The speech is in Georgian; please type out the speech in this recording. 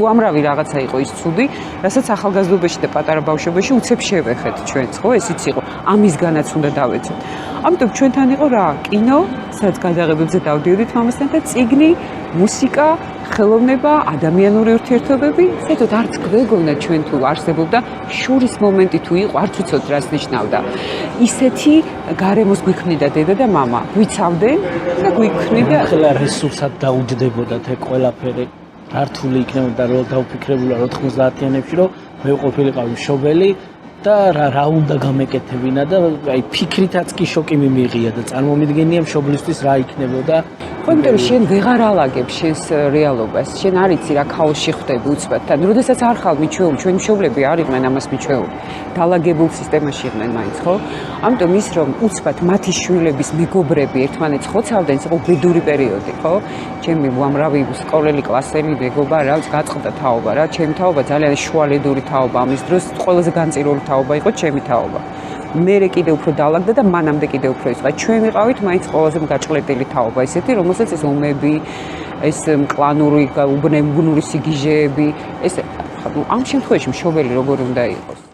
უამრავი რაღაცა იყო ის ცუდი, რასაც ახალგაზრდობაში და პატარა ბავშვობაში უცებ შევეხეთ ჩვენც, ხო, ესიც იყო. ამისგანაც უნდა დავეცეთ. ამიტომ ჩვენთან იყო რა, კინო, სადაც გადაღებებზე დავდიოდით მამასთან და წიგნი, მუსიკა, ხელოვნება, ადამიანური ურთიერთობები, საერთოდ არც გვეგონა ჩვენ თუ არსებობდა შურის მომენტი თუ იყო, არც ვიცოდ რას ნიშნავდა. ისეთი გარემოს გვიქმნიდა დედა და მამა, გვიცავდნენ და გვიქმნიდა ხელა რესურსად დაუჯდებოდათ ეგ ყველაფერი. რართული იქნებოდა რომ დაუფიქრებულა 90-იანებში რომ მე ყოფილიყავი მშობელი და რა უნდა გამეკეთებინა და აი ფიქრითაც კი შოკი მიმიღია და წარმომიდგენია მშობლისთვის რა იქნებოდა. ხო, იმიტომ რომ შენ ვეღარ ალაგებ შენს რეალობას. შენ არ იცი რა ქაოსში ხვდები უცბად. და როდესაც არ ხარ მიჩვეული, ჩვენი მშობლები არ იყვნენ ამას მიჩვეული. დალაგებულ სისტემაში იყვნენ მაინც, ხო? ამიტომ ის რომ უცბად მათი შვილების მეგობრები ერთმანეთს ხოცავდნენ, ის იყო ბედური პერიოდი, ხო? ჩემი უამრავი სკოლელი კლასელი მეგობა რაც გაწყდა თაობა რა, ჩემი თაობა ძალიან შუალედური თაობა ამის დროს ყველაზე განწირული თაობა იყო ჩემი თაობა. მერე კიდე უფრო დაალაგდა და მანამდე კიდე უფრო ის. ჩვენ ვიყავით მაინც ყველაზე გაჭყლეტილი თაობა, ისეთი, რომელსაც ეს ომები, ეს კლანური უბნური სიგიჟეები, ეს ამ შემთხვევაში მშობელი როგორ უნდა იყოს?